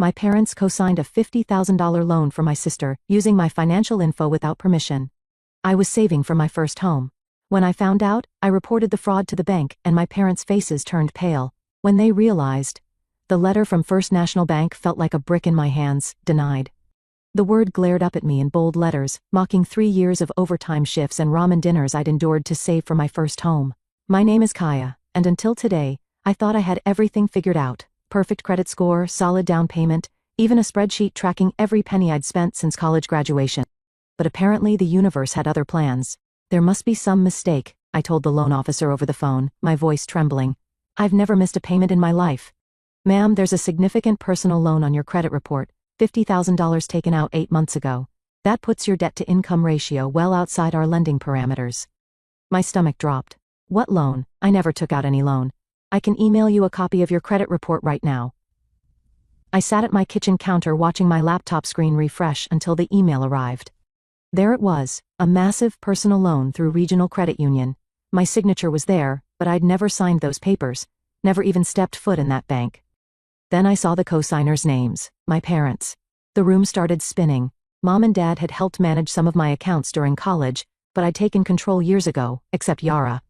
My parents co-signed a $50,000 loan for my sister, using my financial info without permission. I was saving for my first home. When I found out, I reported the fraud to the bank, and my parents' faces turned pale. When they realized, the letter from First National Bank felt like a brick in my hands. Denied. The word glared up at me in bold letters, mocking 3 years of overtime shifts and ramen dinners I'd endured to save for my first home. My name is Kaya, and until today, I thought I had everything figured out. Perfect credit score, solid down payment, even a spreadsheet tracking every penny I'd spent since college graduation. But apparently the universe had other plans. There must be some mistake, I told the loan officer over the phone, my voice trembling. I've never missed a payment in my life. Ma'am, there's a significant personal loan on your credit report, $50,000 taken out 8 months ago. That puts your debt-to-income ratio well outside our lending parameters. My stomach dropped. What loan? I never took out any loan. I can email you a copy of your credit report right now. I sat at my kitchen counter watching my laptop screen refresh until the email arrived. There it was, a massive personal loan through Regional Credit Union. My signature was there, but I'd never signed those papers, never even stepped foot in that bank. Then I saw the co-signers' names, my parents. The room started spinning. Mom and Dad had helped manage some of my accounts during college, but I'd taken control years ago, except Yara.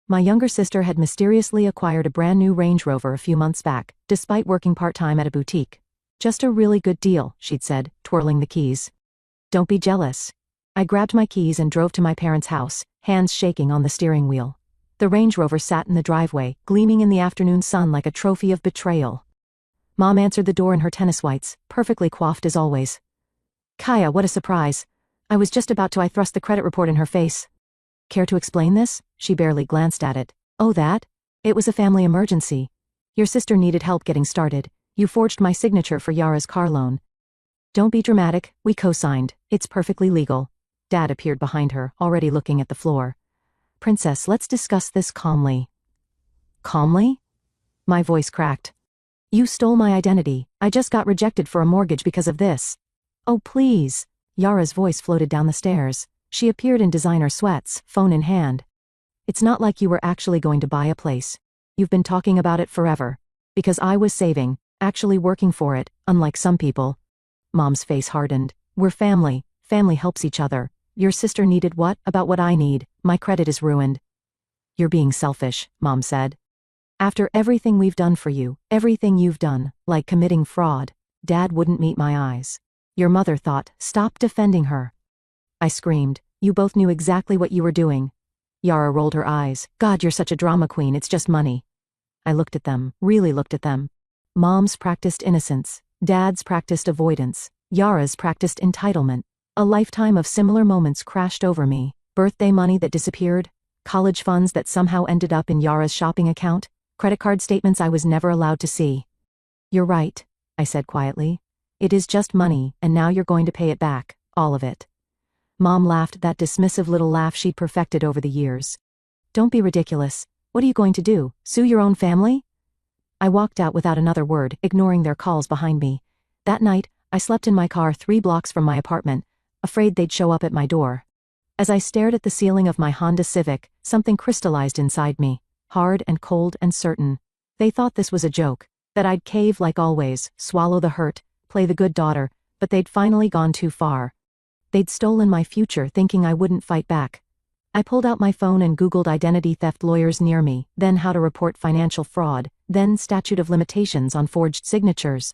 My younger sister had mysteriously acquired a brand new Range Rover a few months back, despite working part-time at a boutique. Just a really good deal, she'd said, twirling the keys. Don't be jealous. I grabbed my keys and drove to my parents' house, hands shaking on the steering wheel. The Range Rover sat in the driveway, gleaming in the afternoon sun like a trophy of betrayal. Mom answered the door in her tennis whites, perfectly coiffed as always. Kaya, what a surprise. I was just about to thrust the credit report in her face. Care to explain this? She barely glanced at it. Oh, that? It was a family emergency. Your sister needed help getting started. You forged my signature for Yara's car loan. Don't be dramatic, we co-signed. It's perfectly legal. Dad appeared behind her, already looking at the floor. Princess, let's discuss this calmly. Calmly? My voice cracked. You stole my identity. I just got rejected for a mortgage because of this. Oh, please. Yara's voice floated down the stairs. She appeared in designer sweats, phone in hand. It's not like you were actually going to buy a place. You've been talking about it forever. Because I was saving, actually working for it, unlike some people. Mom's face hardened. We're family. Family helps each other. Your sister needed what about what I need? My credit is ruined. You're being selfish, Mom said. After everything we've done for you, everything you've done, like committing fraud, Dad wouldn't meet my eyes. Your mother thought, stop defending her. I screamed. You both knew exactly what you were doing. Yara rolled her eyes. God, you're such a drama queen, it's just money. I looked at them, really looked at them. Mom's practiced innocence. Dad's practiced avoidance. Yara's practiced entitlement. A lifetime of similar moments crashed over me. Birthday money that disappeared. College funds that somehow ended up in Yara's shopping account. Credit card statements I was never allowed to see. You're right, I said quietly. It is just money, and now you're going to pay it back, all of it. Mom laughed, that dismissive little laugh she'd perfected over the years. Don't be ridiculous. What are you going to do, sue your own family? I walked out without another word, ignoring their calls behind me. That night, I slept in my car 3 blocks from my apartment, afraid they'd show up at my door. As I stared at the ceiling of my Honda Civic, something crystallized inside me, hard and cold and certain. They thought this was a joke, that I'd cave like always, swallow the hurt, play the good daughter, but they'd finally gone too far. They'd stolen my future thinking I wouldn't fight back. I pulled out my phone and Googled identity theft lawyers near me, then how to report financial fraud, then statute of limitations on forged signatures.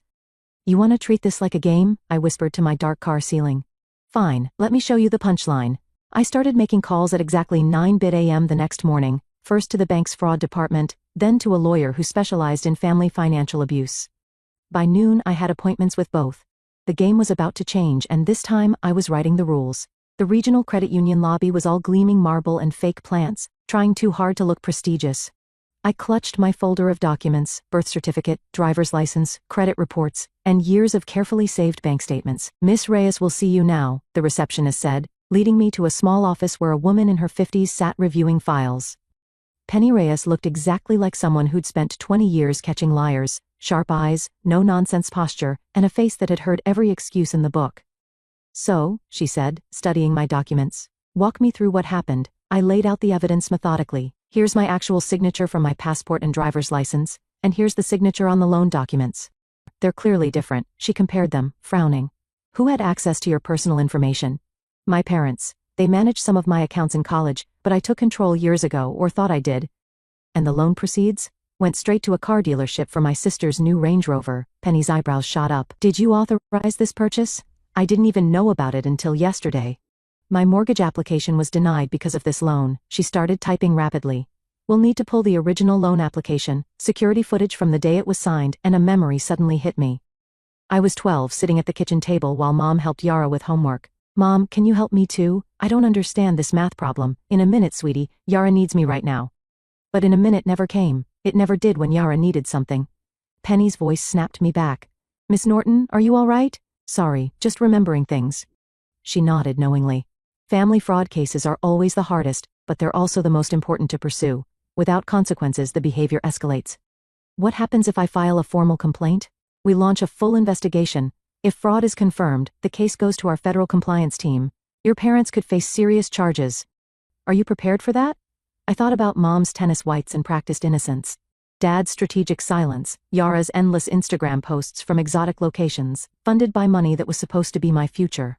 You want to treat this like a game? I whispered to my dark car ceiling. Fine, let me show you the punchline. I started making calls at exactly 9 a.m. the next morning, first to the bank's fraud department, then to a lawyer who specialized in family financial abuse. By noon I had appointments with both. The game was about to change, and this time I was writing the rules. The Regional Credit Union lobby was all gleaming marble and fake plants, trying too hard to look prestigious. I clutched my folder of documents, birth certificate, driver's license, credit reports, and years of carefully saved bank statements. Miss Reyes will see you now, the receptionist said, leading me to a small office where a woman in her 50s sat reviewing files. Penny Reyes looked exactly like someone who'd spent 20 years catching liars, sharp eyes, no-nonsense posture, and a face that had heard every excuse in the book. So, she said, studying my documents, walk me through what happened. I laid out the evidence methodically. Here's my actual signature from my passport and driver's license, and here's the signature on the loan documents. They're clearly different, she compared them, frowning. Who had access to your personal information? My parents. They managed some of my accounts in college, but I took control years ago, or thought I did. And the loan proceeds? Went straight to a car dealership for my sister's new Range Rover. Penny's eyebrows shot up. Did you authorize this purchase? I didn't even know about it until yesterday. My mortgage application was denied because of this loan. She started typing rapidly. We'll need to pull the original loan application, security footage from the day it was signed, and a memory suddenly hit me. I was 12, sitting at the kitchen table while Mom helped Yara with homework. Mom, can you help me too? I don't understand this math problem. In a minute, sweetie, Yara needs me right now. But in a minute never came. It never did when Yara needed something. Penny's voice snapped me back. Miss Norton, are you all right? Sorry, just remembering things. She nodded knowingly. Family fraud cases are always the hardest, but they're also the most important to pursue. Without consequences, the behavior escalates. What happens if I file a formal complaint? We launch a full investigation. If fraud is confirmed, the case goes to our federal compliance team. Your parents could face serious charges. Are you prepared for that? I thought about Mom's tennis whites and practiced innocence. Dad's strategic silence, Yara's endless Instagram posts from exotic locations, funded by money that was supposed to be my future.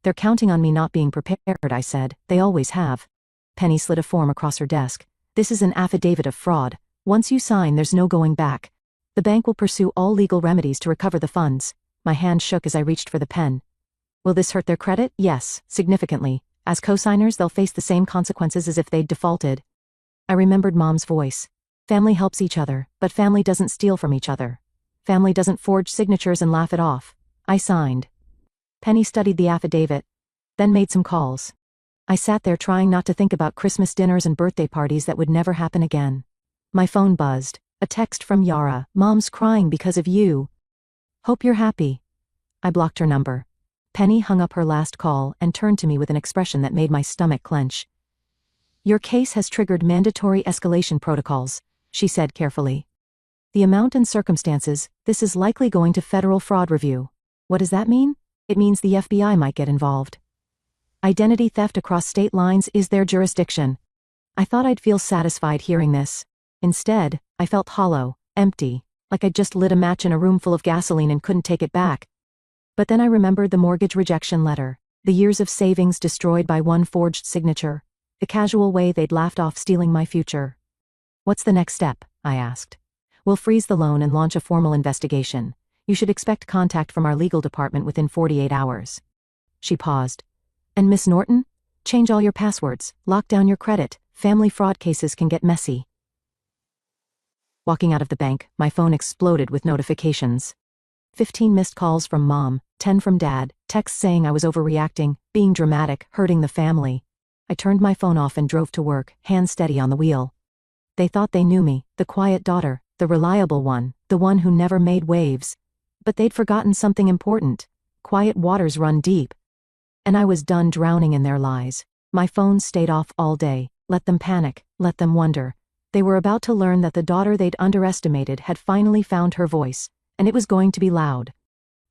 They're counting on me not being prepared, I said. They always have. Penny slid a form across her desk. This is an affidavit of fraud. Once you sign, there's no going back. The bank will pursue all legal remedies to recover the funds. My hand shook as I reached for the pen. Will this hurt their credit? Yes, significantly. As co-signers, they'll face the same consequences as if they'd defaulted. I remembered Mom's voice. Family helps each other, but family doesn't steal from each other. Family doesn't forge signatures and laugh it off. I signed. Penny studied the affidavit, then made some calls. I sat there trying not to think about Christmas dinners and birthday parties that would never happen again. My phone buzzed. A text from Yara. Mom's crying because of you. Hope you're happy. I blocked her number. Penny hung up her last call and turned to me with an expression that made my stomach clench. Your case has triggered mandatory escalation protocols, she said carefully. The amount and circumstances, this is likely going to federal fraud review. What does that mean? It means the FBI might get involved. Identity theft across state lines is their jurisdiction. I thought I'd feel satisfied hearing this. Instead, I felt hollow, empty, like I'd just lit a match in a room full of gasoline and couldn't take it back. But then I remembered the mortgage rejection letter, the years of savings destroyed by one forged signature, the casual way they'd laughed off stealing my future. What's the next step? I asked. We'll freeze the loan and launch a formal investigation. You should expect contact from our legal department within 48 hours. She paused. And Miss Norton? Change all your passwords, lock down your credit. Family fraud cases can get messy. Walking out of the bank, my phone exploded with notifications. 15 missed calls from Mom, 10 from Dad, texts saying I was overreacting, being dramatic, hurting the family. I turned my phone off and drove to work, hands steady on the wheel. They thought they knew me, the quiet daughter, the reliable one, the one who never made waves. But they'd forgotten something important. Quiet waters run deep. And I was done drowning in their lies. My phone stayed off all day. Let them panic, let them wonder. They were about to learn that the daughter they'd underestimated had finally found her voice, and it was going to be loud.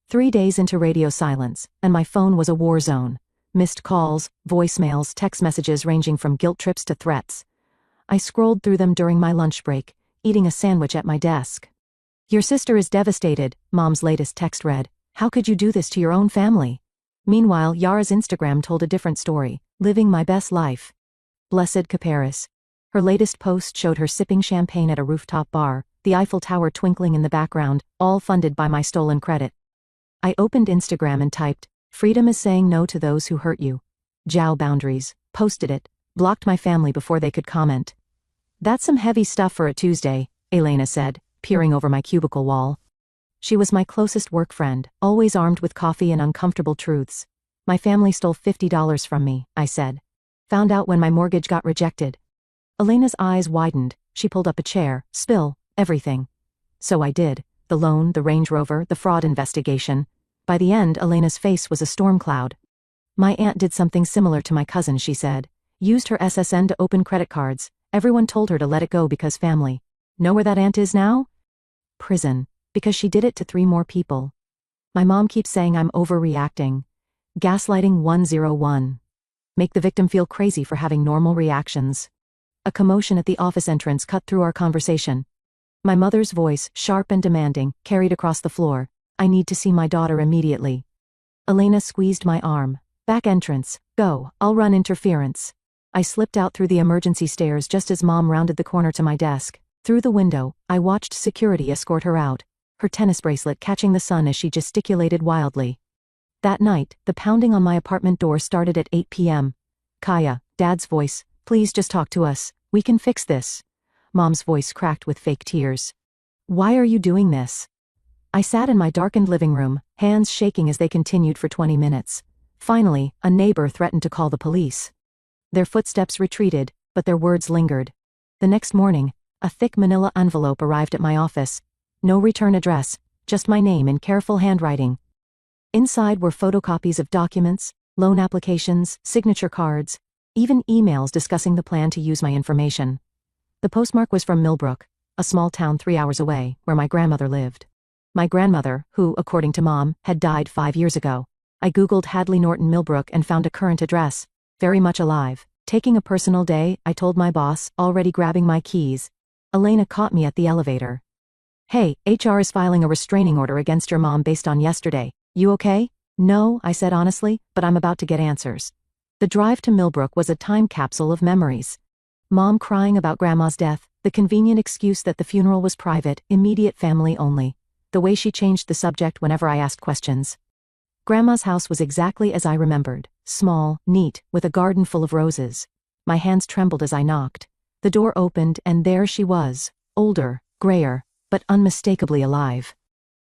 3 days into radio silence, and my phone was a war zone. Missed calls, voicemails, text messages ranging from guilt trips to threats. I scrolled through them during my lunch break, eating a sandwich at my desk. Your sister is devastated, Mom's latest text read. How could you do this to your own family? Meanwhile, Yara's Instagram told a different story, living my best life. Blessed Caparis. Her latest post showed her sipping champagne at a rooftop bar, the Eiffel Tower twinkling in the background, all funded by my stolen credit. I opened Instagram and typed, "Freedom is saying no to those who hurt you. Jow boundaries," posted it, blocked my family before they could comment. That's some heavy stuff for a Tuesday, Elena said, peering over my cubicle wall. She was my closest work friend, always armed with coffee and uncomfortable truths. My family stole $50 from me, I said. Found out when my mortgage got rejected. Elena's eyes widened. She pulled up a chair. Spill everything. So I did. The loan, the Range Rover, the fraud investigation. By the end, Elena's face was a storm cloud. My aunt did something similar to my cousin, she said. Used her SSN to open credit cards. Everyone told her to let it go because family. Know where that aunt is now? Prison. Because she did it to 3 more people. My mom keeps saying I'm overreacting. Gaslighting 101. Make the victim feel crazy for having normal reactions. A commotion at the office entrance cut through our conversation. My mother's voice, sharp and demanding, carried across the floor. I need to see my daughter immediately. Elena squeezed my arm. Back entrance. Go, I'll run interference. I slipped out through the emergency stairs just as Mom rounded the corner to my desk. Through the window, I watched security escort her out, her tennis bracelet catching the sun as she gesticulated wildly. That night, the pounding on my apartment door started at 8 p.m. Kaya, Dad's voice, please just talk to us, we can fix this. Mom's voice cracked with fake tears. Why are you doing this? I sat in my darkened living room, hands shaking as they continued for 20 minutes. Finally, a neighbor threatened to call the police. Their footsteps retreated, but their words lingered. The next morning, a thick manila envelope arrived at my office. No return address, just my name in careful handwriting. Inside were photocopies of documents, loan applications, signature cards, even emails discussing the plan to use my information. The postmark was from Millbrook, a small town 3 hours away, where my grandmother lived. My grandmother, who, according to Mom, had died 5 years ago. I googled Hadley Norton Millbrook and found a current address. Very much alive. Taking a personal day, I told my boss, already grabbing my keys. Elena caught me at the elevator. Hey, HR is filing a restraining order against your mom based on yesterday. You okay? No, I said honestly, but I'm about to get answers. The drive to Millbrook was a time capsule of memories. Mom crying about Grandma's death, the convenient excuse that the funeral was private, immediate family only. The way she changed the subject whenever I asked questions. Grandma's house was exactly as I remembered, small, neat, with a garden full of roses. My hands trembled as I knocked. The door opened and there she was, older, grayer, but unmistakably alive.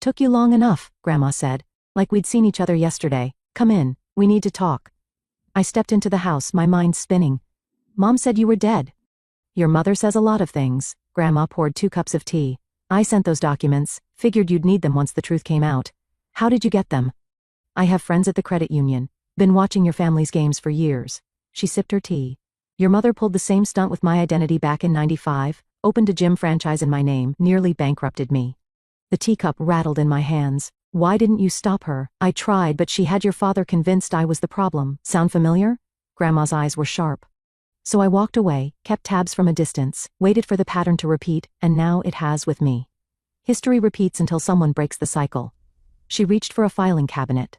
Took you long enough, Grandma said, like we'd seen each other yesterday. Come in, we need to talk. I stepped into the house, my mind spinning. Mom said you were dead. Your mother says a lot of things. Grandma poured 2 cups of tea. I sent those documents, figured you'd need them once the truth came out. How did you get them? I have friends at the credit union. Been watching your family's games for years. She sipped her tea. Your mother pulled the same stunt with my identity back in '95, opened a gym franchise in my name, nearly bankrupted me. The teacup rattled in my hands. Why didn't you stop her? I tried, but she had your father convinced I was the problem. Sound familiar? Grandma's eyes were sharp. So I walked away, kept tabs from a distance, waited for the pattern to repeat, and now it has with me. History repeats until someone breaks the cycle. She reached for a filing cabinet.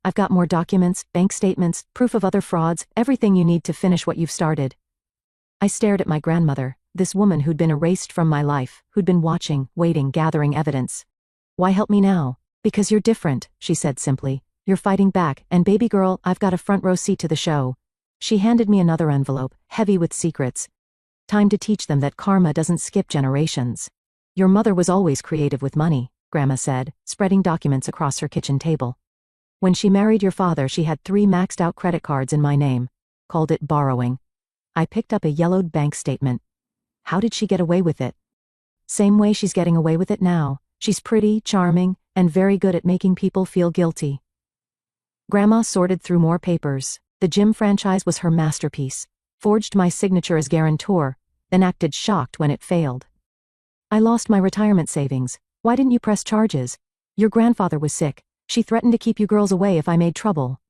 I've got more documents, bank statements, proof of other frauds, everything you need to finish what you've started. I stared at my grandmother, this woman who'd been erased from my life, who'd been watching, waiting, gathering evidence. Why help me now? Because you're different, she said simply. You're fighting back, and baby girl, I've got a front row seat to the show. She handed me another envelope, heavy with secrets. Time to teach them that karma doesn't skip generations. Your mother was always creative with money, Grandma said, spreading documents across her kitchen table. When she married your father, she had 3 maxed-out credit cards in my name. Called it borrowing. I picked up a yellowed bank statement. How did she get away with it? Same way she's getting away with it now. She's pretty, charming, and very good at making people feel guilty. Grandma sorted through more papers. The gym franchise was her masterpiece. Forged my signature as guarantor, then acted shocked when it failed. I lost my retirement savings. Why didn't you press charges? Your grandfather was sick. She threatened to keep you girls away if I made trouble.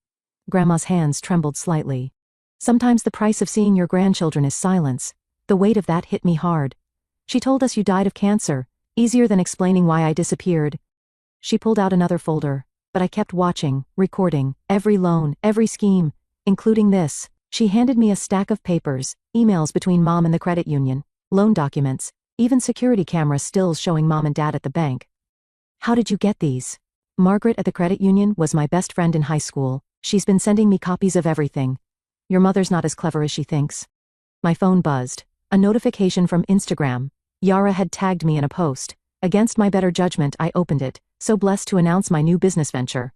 Grandma's hands trembled slightly. Sometimes the price of seeing your grandchildren is silence. The weight of that hit me hard. She told us you died of cancer, easier than explaining why I disappeared. She pulled out another folder, but I kept watching, recording, every loan, every scheme, including this. She handed me a stack of papers, emails between Mom and the credit union, loan documents, even security camera stills showing Mom and Dad at the bank. How did you get these? Margaret at the credit union was my best friend in high school. She's been sending me copies of everything. Your mother's not as clever as she thinks. My phone buzzed. A notification from Instagram. Yara had tagged me in a post. Against my better judgment, I opened it, so blessed to announce my new business venture.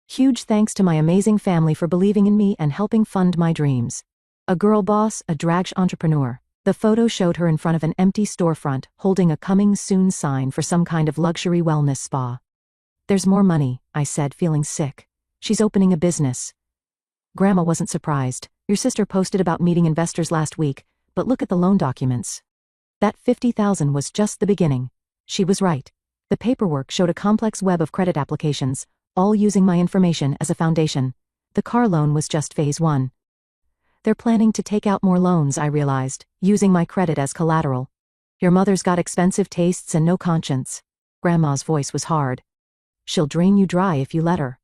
Huge thanks to my amazing family for believing in me and helping fund my dreams. A girl boss, a drag entrepreneur. The photo showed her in front of an empty storefront, holding a coming soon sign for some kind of luxury wellness spa. There's more money, I said, feeling sick. She's opening a business. Grandma wasn't surprised. Your sister posted about meeting investors last week, but look at the loan documents. That $50,000 was just the beginning. She was right. The paperwork showed a complex web of credit applications, all using my information as a foundation. The car loan was just phase 1. They're planning to take out more loans, I realized, using my credit as collateral. Your mother's got expensive tastes and no conscience. Grandma's voice was hard. She'll drain you dry if you let her.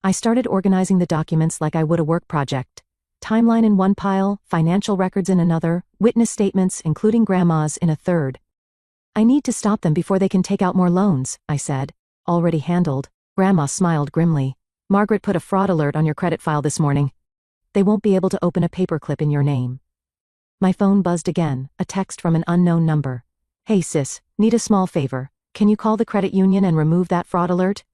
I started organizing the documents like I would a work project. Timeline in one pile, financial records in another, witness statements, including Grandma's, in a third. I need to stop them before they can take out more loans, I said. Already handled. Grandma smiled grimly. Margaret put a fraud alert on your credit file this morning. They won't be able to open a paperclip in your name. My phone buzzed again, a text from an unknown number. Hey sis, need a small favor. Can you call the credit union and remove that fraud alert?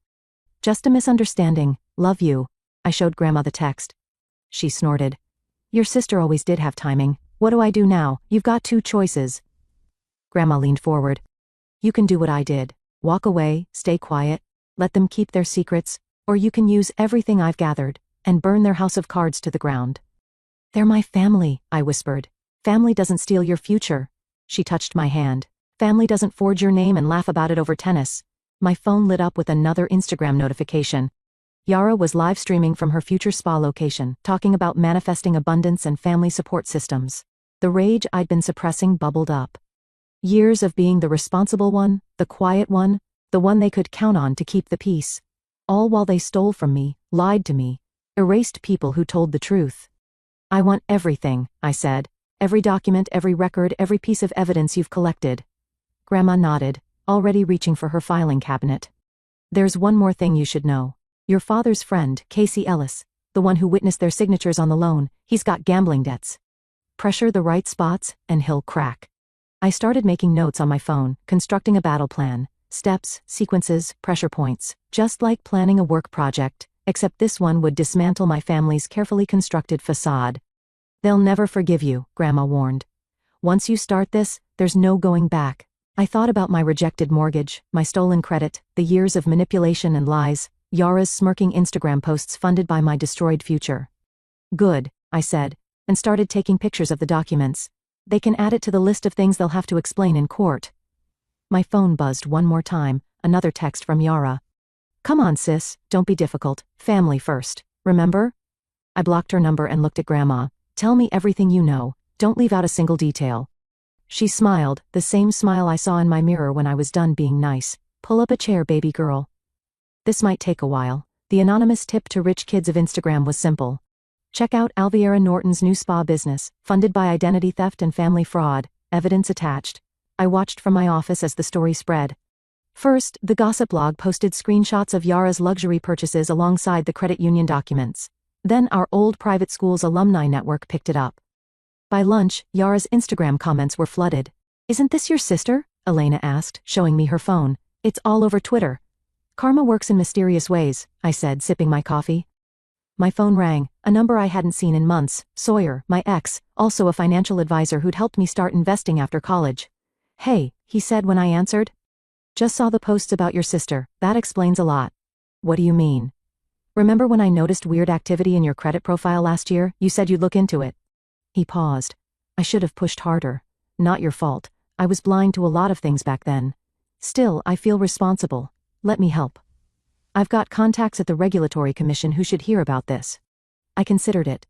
Just a misunderstanding. Love you. I showed Grandma the text. She snorted. Your sister always did have timing. What do I do now? You've got two choices. Grandma leaned forward. You can do what I did. Walk away, stay quiet, let them keep their secrets, or you can use everything I've gathered and burn their house of cards to the ground. They're my family, I whispered. Family doesn't steal your future. She touched my hand. Family doesn't forge your name and laugh about it over tennis. My phone lit up with another Instagram notification. Yara was live streaming from her future spa location, talking about manifesting abundance and family support systems. The rage I'd been suppressing bubbled up. Years of being the responsible one, the quiet one, the one they could count on to keep the peace. All while they stole from me, lied to me, erased people who told the truth. I want everything, I said. Every document, every record, every piece of evidence you've collected. Grandma nodded, already reaching for her filing cabinet. There's one more thing you should know. Your father's friend, Casey Ellis, the one who witnessed their signatures on the loan, he's got gambling debts. Pressure the right spots, and he'll crack. I started making notes on my phone, constructing a battle plan. Steps, sequences, pressure points. Just like planning a work project, except this one would dismantle my family's carefully constructed facade. They'll never forgive you, Grandma warned. Once you start this, there's no going back. I thought about my rejected mortgage, my stolen credit, the years of manipulation and lies, Yara's smirking Instagram posts funded by my destroyed future. Good, I said, and started taking pictures of the documents. They can add it to the list of things they'll have to explain in court. My phone buzzed one more time, another text from Yara. Come on sis, don't be difficult, family first, remember? I blocked her number and looked at Grandma. Tell me everything you know, don't leave out a single detail. She smiled, the same smile I saw in my mirror when I was done being nice. Pull up a chair, baby girl. This might take a while. The anonymous tip to rich kids of Instagram was simple. Check out Alviera Norton's new spa business, funded by identity theft and family fraud, evidence attached. I watched from my office as the story spread. First, the gossip blog posted screenshots of Yara's luxury purchases alongside the credit union documents. Then our old private school's alumni network picked it up. By lunch, Yara's Instagram comments were flooded. Isn't this your sister? Elena asked, showing me her phone. It's all over Twitter. Karma works in mysterious ways, I said, sipping my coffee. My phone rang, a number I hadn't seen in months. Sawyer, my ex, also a financial advisor who'd helped me start investing after college. Hey, he said when I answered. Just saw the posts about your sister, that explains a lot. What do you mean? Remember when I noticed weird activity in your credit profile last year? You said you'd look into it. He paused. I should have pushed harder. Not your fault. I was blind to a lot of things back then. Still, I feel responsible. Let me help. I've got contacts at the Regulatory Commission who should hear about this. I considered it.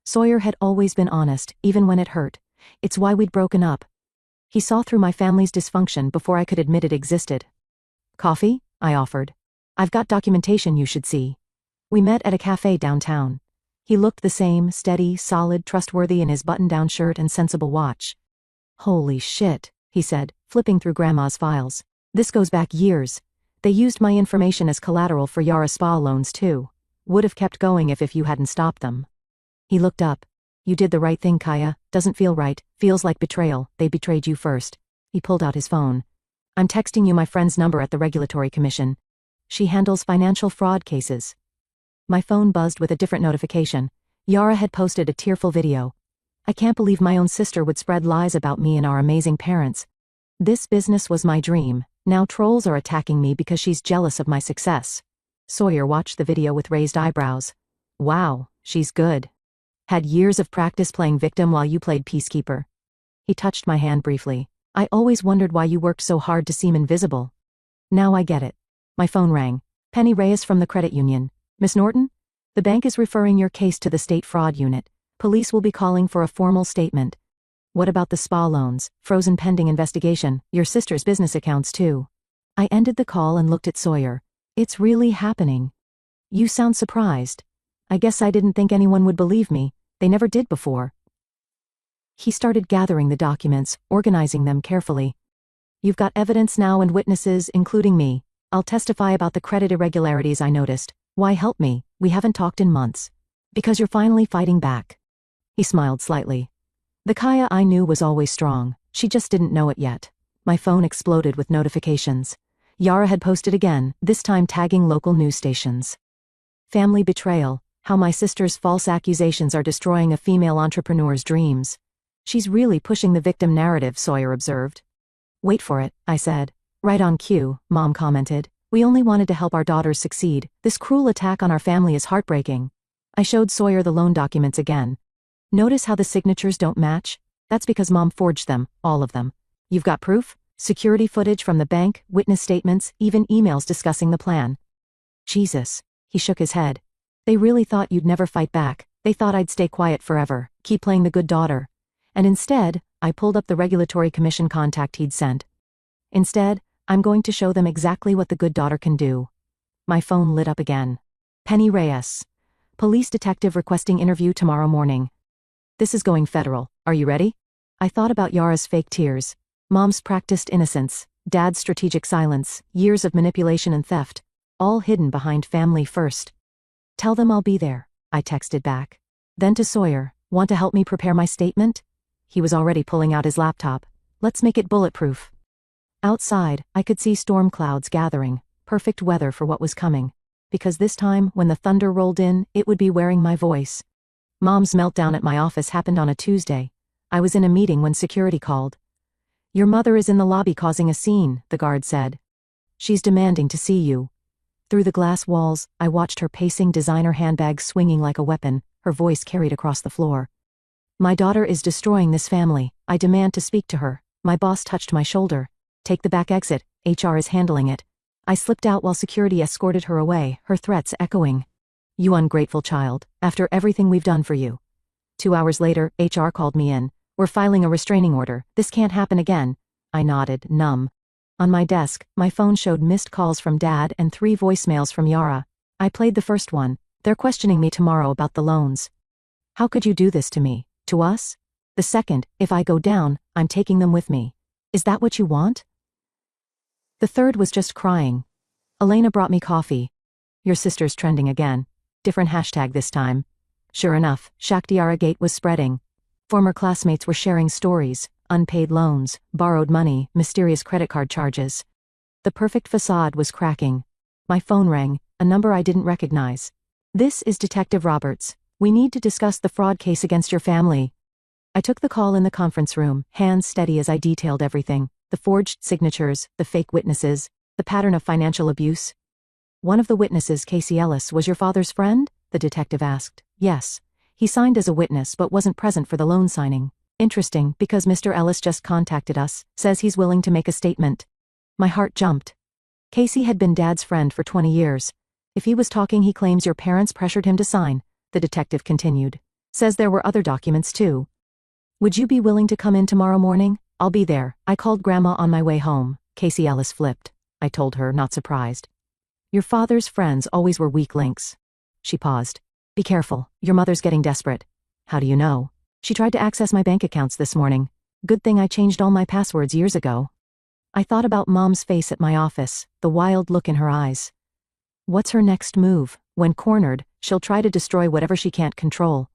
Sawyer had always been honest, even when it hurt. It's why we'd broken up. He saw through my family's dysfunction before I could admit it existed. Coffee? I offered. I've got documentation you should see. We met at a cafe downtown. He looked the same, steady, solid, trustworthy in his button-down shirt and sensible watch. Holy shit, he said, flipping through Grandma's files. This goes back years. They used my information as collateral for Yara spa loans too. Would have kept going if you hadn't stopped them. He looked up. You did the right thing, Kaya. Doesn't feel right. Feels like betrayal. They betrayed you first. He pulled out his phone. I'm texting you my friend's number at the Regulatory Commission. She handles financial fraud cases. My phone buzzed with a different notification. Yara had posted a tearful video. I can't believe my own sister would spread lies about me and our amazing parents. This business was my dream. Now trolls are attacking me because she's jealous of my success. Sawyer watched the video with raised eyebrows. Wow, she's good. Had years of practice playing victim while you played peacekeeper. He touched my hand briefly. I always wondered why you worked so hard to seem invisible. Now I get it. My phone rang. Penny Reyes from the credit union. Miss Norton? The bank is referring your case to the state fraud unit. Police will be calling for a formal statement. What about the spa loans, frozen pending investigation, your sister's business accounts too? I ended the call and looked at Sawyer. It's really happening. You sound surprised. I guess I didn't think anyone would believe me. They never did before. He started gathering the documents, organizing them carefully. You've got evidence now and witnesses, including me. I'll testify about the credit irregularities I noticed. Why help me? We haven't talked in months. Because you're finally fighting back. He smiled slightly. The Kaya I knew was always strong. She just didn't know it yet. My phone exploded with notifications. Yara had posted again, this time tagging local news stations. Family betrayal. How my sister's false accusations are destroying a female entrepreneur's dreams. She's really pushing the victim narrative, Sawyer observed. Wait for it, I said. Right on cue, Mom commented. We only wanted to help our daughters succeed. This cruel attack on our family is heartbreaking. I showed Sawyer the loan documents again. Notice how the signatures don't match? That's because Mom forged them, all of them. You've got proof? Security footage from the bank, witness statements, even emails discussing the plan. Jesus. He shook his head. They really thought you'd never fight back. They thought I'd stay quiet forever, keep playing the good daughter. And instead, I pulled up the regulatory commission contact he'd sent. Instead, I'm going to show them exactly what the good daughter can do. My phone lit up again. Penny Reyes. Police detective requesting interview tomorrow morning. This is going federal. Are you ready? I thought about Yara's fake tears. Mom's practiced innocence. Dad's strategic silence. Years of manipulation and theft. All hidden behind family first. Tell them I'll be there, I texted back. Then to Sawyer, want to help me prepare my statement? He was already pulling out his laptop. Let's make it bulletproof. Outside, I could see storm clouds gathering, perfect weather for what was coming. Because this time, when the thunder rolled in, it would be wearing my voice. Mom's meltdown at my office happened on a Tuesday. I was in a meeting when security called. Your mother is in the lobby causing a scene, the guard said. She's demanding to see you. Through the glass walls, I watched her pacing designer handbag swinging like a weapon, her voice carried across the floor. My daughter is destroying this family. I demand to speak to her. My boss touched my shoulder. Take the back exit. HR is handling it. I slipped out while security escorted her away, her threats echoing. You ungrateful child, after everything we've done for you. 2 hours later, HR called me in. We're filing a restraining order. This can't happen again. I nodded, numb. On my desk, my phone showed missed calls from Dad and 3 voicemails from Yara. I played the first one. They're questioning me tomorrow about the loans. How could you do this to me? To us? The second, if I go down, I'm taking them with me. Is that what you want? The third was just crying. Elena brought me coffee. Your sister's trending again. Different hashtag this time. Sure enough, Shaktiara Gate was spreading. Former classmates were sharing stories, unpaid loans, borrowed money, mysterious credit card charges. The perfect facade was cracking. My phone rang, a number I didn't recognize. This is Detective Roberts. We need to discuss the fraud case against your family. I took the call in the conference room, hands steady as I detailed everything. The forged signatures, the fake witnesses, the pattern of financial abuse. One of the witnesses, Casey Ellis, was your father's friend? The detective asked. Yes. He signed as a witness but wasn't present for the loan signing. Interesting, because Mr. Ellis just contacted us, says he's willing to make a statement. My heart jumped. Casey had been Dad's friend for 20 years. If he was talking, he claims your parents pressured him to sign, the detective continued. Says there were other documents too. Would you be willing to come in tomorrow morning? I'll be there. I called Grandma on my way home. Casey Ellis flipped. I told her, not surprised. Your father's friends always were weak links. She paused. Be careful, your mother's getting desperate. How do you know? She tried to access my bank accounts this morning. Good thing I changed all my passwords years ago. I thought about Mom's face at my office, the wild look in her eyes. What's her next move? When cornered, she'll try to destroy whatever she can't control.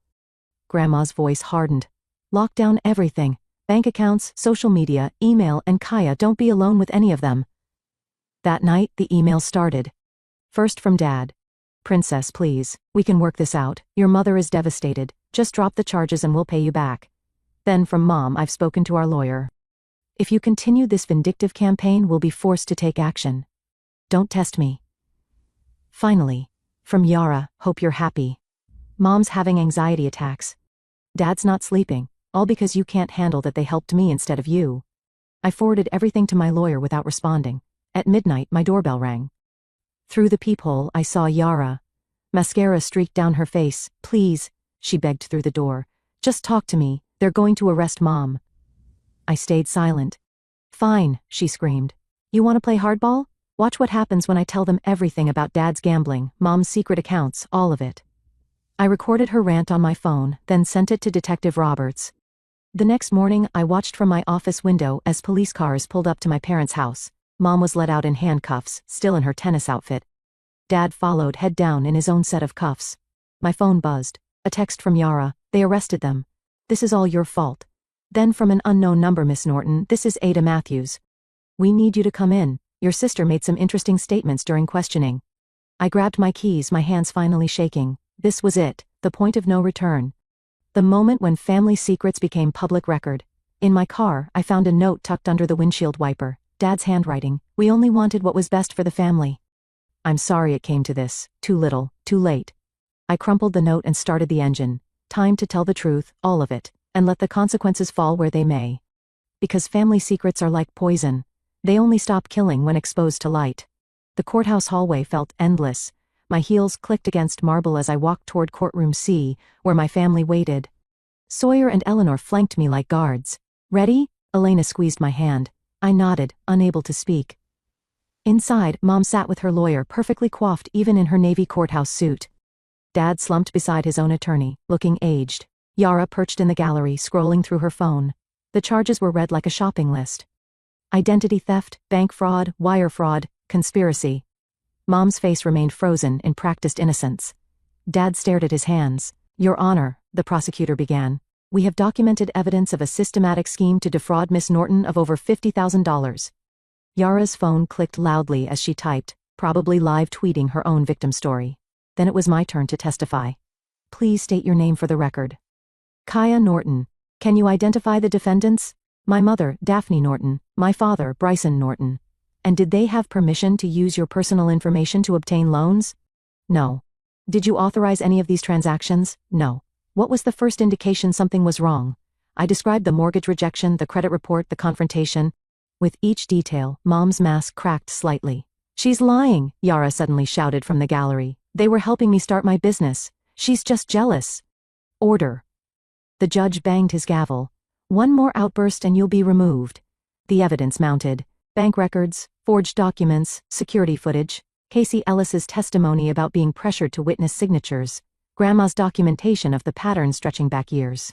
Grandma's voice hardened. Lock down everything. Bank accounts, social media, email, and Kaya. Don't be alone with any of them. That night, the emails started. First from Dad. Princess, please. We can work this out. Your mother is devastated. Just drop the charges and we'll pay you back. Then from Mom, I've spoken to our lawyer. If you continue this vindictive campaign, we'll be forced to take action. Don't test me. Finally, from Yara, hope you're happy. Mom's having anxiety attacks. Dad's not sleeping, all because you can't handle that they helped me instead of you. I forwarded everything to my lawyer without responding. At midnight, my doorbell rang. Through the peephole, I saw Yara. Mascara streaked down her face. Please, she begged through the door. Just talk to me. They're going to arrest Mom. I stayed silent. Fine, she screamed. You want to play hardball? Watch what happens when I tell them everything about Dad's gambling, Mom's secret accounts, all of it. I recorded her rant on my phone, then sent it to Detective Roberts. The next morning, I watched from my office window as police cars pulled up to my parents' house. Mom was let out in handcuffs, still in her tennis outfit. Dad followed, head down in his own set of cuffs. My phone buzzed. A text from Yara. They arrested them. This is all your fault. Then from an unknown number, Miss Norton, this is Ada Matthews. We need you to come in. Your sister made some interesting statements during questioning. I grabbed my keys, my hands finally shaking. This was it, the point of no return. The moment when family secrets became public record. In my car, I found a note tucked under the windshield wiper. Dad's handwriting. We only wanted what was best for the family. I'm sorry it came to this. Too little, too late. I crumpled the note and started the engine. Time to tell the truth, all of it, and let the consequences fall where they may. Because family secrets are like poison. They only stop killing when exposed to light. The courthouse hallway felt endless. My heels clicked against marble as I walked toward courtroom C, where my family waited. Sawyer and Eleanor flanked me like guards. Ready? Elena squeezed my hand. I nodded, unable to speak. Inside, Mom sat with her lawyer, perfectly coiffed even in her Navy courthouse suit. Dad slumped beside his own attorney, looking aged. Yara perched in the gallery, scrolling through her phone. The charges were read like a shopping list. Identity theft, bank fraud, wire fraud, conspiracy. Mom's face remained frozen in practiced innocence. Dad stared at his hands. Your Honor, the prosecutor began. We have documented evidence of a systematic scheme to defraud Miss Norton of over $50,000. Yara's phone clicked loudly as she typed, probably live tweeting her own victim story. Then it was my turn to testify. Please state your name for the record. Kaya Norton. Can you identify the defendants? My mother, Daphne Norton. My father, Bryson Norton. And did they have permission to use your personal information to obtain loans? No. Did you authorize any of these transactions? No. What was the first indication something was wrong? I described the mortgage rejection, the credit report, the confrontation. With each detail, Mom's mask cracked slightly. She's lying, Yara suddenly shouted from the gallery. They were helping me start my business. She's just jealous. Order. The judge banged his gavel. One more outburst and you'll be removed. The evidence mounted. Bank records, forged documents, security footage, Casey Ellis's testimony about being pressured to witness signatures, Grandma's documentation of the pattern stretching back years.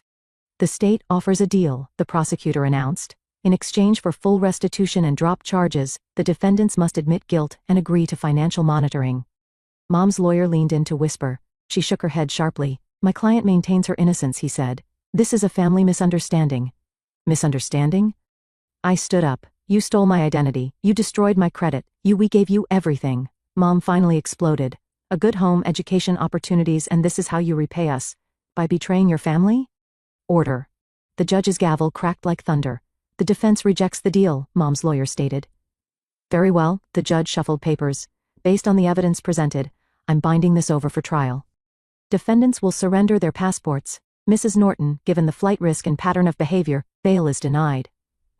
The state offers a deal, the prosecutor announced. In exchange for full restitution and drop charges, the defendants must admit guilt and agree to financial monitoring. Mom's lawyer leaned in to whisper. She shook her head sharply. My client maintains her innocence, he said. This is a family misunderstanding. Misunderstanding? I stood up. You stole my identity. You destroyed my credit. We gave you everything. Mom finally exploded. A good home, education opportunities, and this is how you repay us. By betraying your family? Order. The judge's gavel cracked like thunder. The defense rejects the deal, Mom's lawyer stated. Very well, the judge shuffled papers. Based on the evidence presented, I'm binding this over for trial. Defendants will surrender their passports. Mrs. Norton, given the flight risk and pattern of behavior, bail is denied.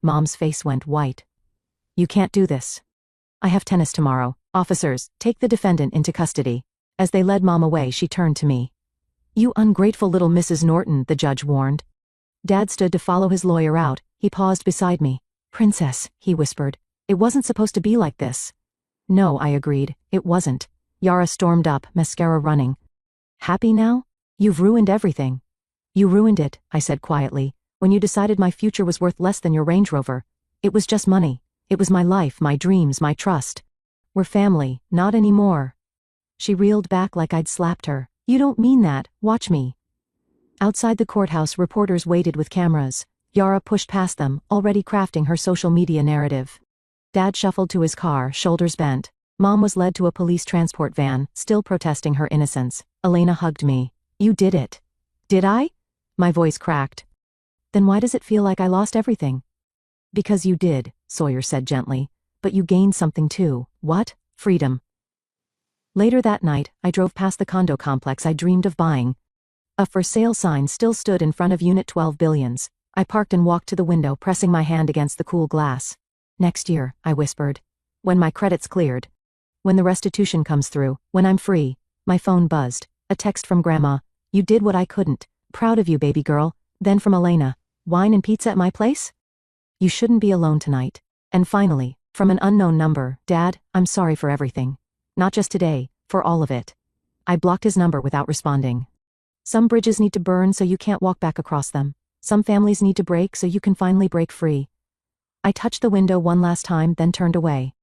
Mom's face went white. You can't do this. I have tennis tomorrow. Officers, take the defendant into custody. As they led Mom away, she turned to me. You ungrateful little Mrs. Norton, the judge warned. Dad stood to follow his lawyer out. He paused beside me. Princess, he whispered. It wasn't supposed to be like this. No, I agreed. It wasn't. Yara stormed up, mascara running. Happy now? You've ruined everything. You ruined it, I said quietly, when you decided my future was worth less than your Range Rover. It was just money. It was my life, my dreams, my trust. We're family, not anymore. She reeled back like I'd slapped her. You don't mean that, watch me. Outside the courthouse, reporters waited with cameras. Yara pushed past them, already crafting her social media narrative. Dad shuffled to his car, shoulders bent. Mom was led to a police transport van, still protesting her innocence. Elena hugged me. You did it. Did I? My voice cracked. Then why does it feel like I lost everything? Because you did, Sawyer said gently. But you gained something too. What? Freedom. Later that night, I drove past the condo complex I dreamed of buying. A for sale sign still stood in front of Unit 12 Billions. I parked and walked to the window, pressing my hand against the cool glass. Next year, I whispered. When my credit's cleared. When the restitution comes through. When I'm free. My phone buzzed. A text from Grandma. You did what I couldn't. Proud of you, baby girl. Then from Elena. Wine and pizza at my place? You shouldn't be alone tonight. And finally, from an unknown number, Dad, I'm sorry for everything. Not just today, for all of it. I blocked his number without responding. Some bridges need to burn so you can't walk back across them. Some families need to break so you can finally break free. I touched the window one last time, then turned away.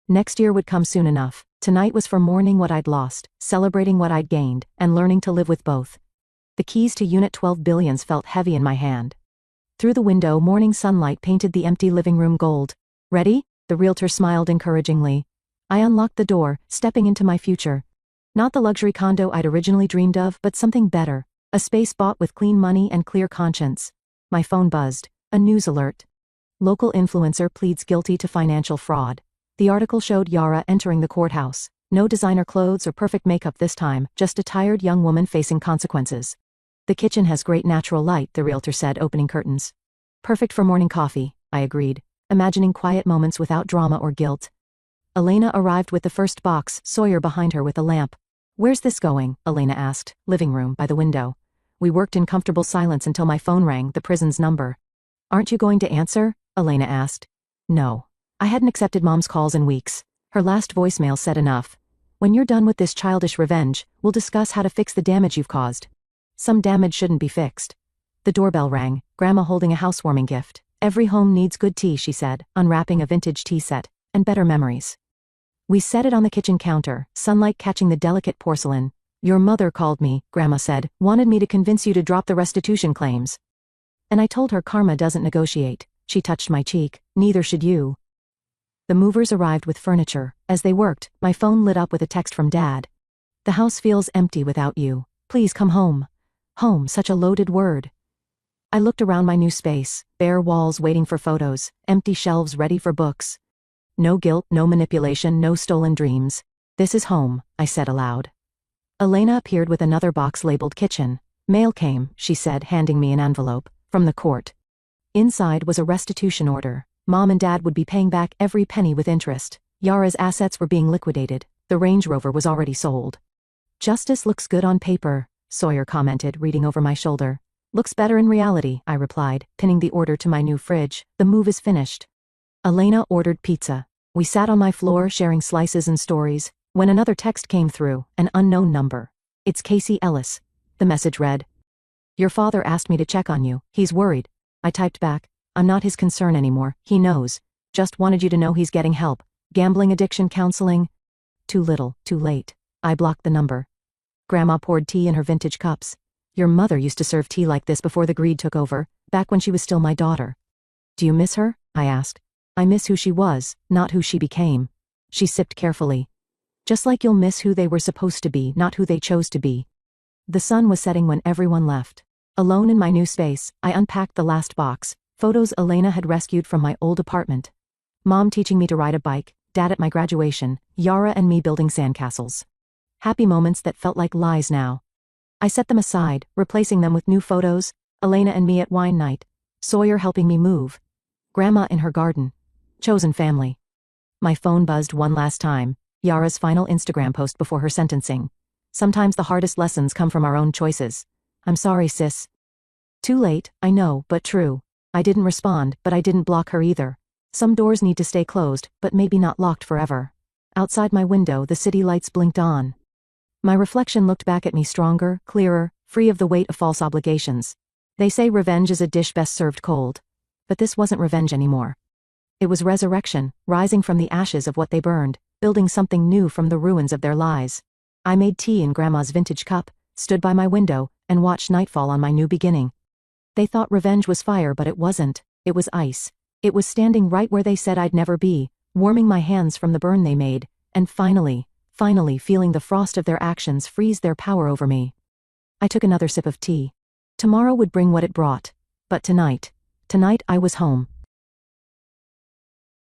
Next year would come soon enough. Tonight was for mourning what I'd lost, celebrating what I'd gained, and learning to live with both. The keys to Unit 12 Billions felt heavy in my hand. Through the window, morning sunlight painted the empty living room gold. Ready? The realtor smiled encouragingly. I unlocked the door, stepping into my future. Not the luxury condo I'd originally dreamed of, but something better. A space bought with clean money and clear conscience. My phone buzzed. A news alert. Local influencer pleads guilty to financial fraud. The article showed Yara entering the courthouse. No designer clothes or perfect makeup this time, just a tired young woman facing consequences. The kitchen has great natural light, the realtor said, opening curtains. Perfect for morning coffee, I agreed, imagining quiet moments without drama or guilt. Elena arrived with the first box, Sawyer behind her with a lamp. Where's this going? Elena asked. Living room, by the window. We worked in comfortable silence until my phone rang, the prison's number. Aren't you going to answer? Elena asked. No. I hadn't accepted Mom's calls in weeks. Her last voicemail said enough. When you're done with this childish revenge, we'll discuss how to fix the damage you've caused. Some damage shouldn't be fixed. The doorbell rang, Grandma holding a housewarming gift. Every home needs good tea, she said, unwrapping a vintage tea set, and better memories. We set it on the kitchen counter, sunlight catching the delicate porcelain. Your mother called me, Grandma said, wanted me to convince you to drop the restitution claims. And I told her karma doesn't negotiate. She touched my cheek. Neither should you. The movers arrived with furniture. As they worked, my phone lit up with a text from Dad. The house feels empty without you. Please come home. Home, such a loaded word. I looked around my new space, bare walls waiting for photos, empty shelves ready for books. No guilt, no manipulation, no stolen dreams. This is home, I said aloud. Elena appeared with another box labeled kitchen. Mail came, she said, handing me an envelope, from the court. Inside was a restitution order. Mom and Dad would be paying back every penny with interest. Yara's assets were being liquidated. The Range Rover was already sold. Justice looks good on paper, Sawyer commented, reading over my shoulder. Looks better in reality, I replied, pinning the order to my new fridge. The move is finished. Elena ordered pizza. We sat on my floor sharing slices and stories, when another text came through, an unknown number. It's Casey Ellis. The message read. Your father asked me to check on you. He's worried. I typed back. I'm not his concern anymore. He knows. Just wanted you to know he's getting help. Gambling addiction counseling. Too little, too late. I blocked the number. Grandma poured tea in her vintage cups. Your mother used to serve tea like this before the greed took over, back when she was still my daughter. Do you miss her? I asked. I miss who she was, not who she became. She sipped carefully. Just like you'll miss who they were supposed to be, not who they chose to be. The sun was setting when everyone left. Alone in my new space, I unpacked the last box, photos Elena had rescued from my old apartment. Mom teaching me to ride a bike, Dad at my graduation, Yara and me building sandcastles. Happy moments that felt like lies now. I set them aside, replacing them with new photos, Elena and me at wine night, Sawyer helping me move, Grandma in her garden. Chosen family. My phone buzzed one last time, Yara's final Instagram post before her sentencing. Sometimes the hardest lessons come from our own choices. I'm sorry, sis. Too late, I know, but true. I didn't respond, but I didn't block her either. Some doors need to stay closed, but maybe not locked forever. Outside my window, the city lights blinked on. My reflection looked back at me stronger, clearer, free of the weight of false obligations. They say revenge is a dish best served cold. But this wasn't revenge anymore. It was resurrection, rising from the ashes of what they burned, building something new from the ruins of their lies. I made tea in Grandma's vintage cup, stood by my window, and watched nightfall on my new beginning. They thought revenge was fire, but it wasn't. It was ice. It was standing right where they said I'd never be, warming my hands from the burn they made, and finally feeling the frost of their actions freeze their power over me. I took another sip of tea. Tomorrow would bring what it brought. But tonight I was home.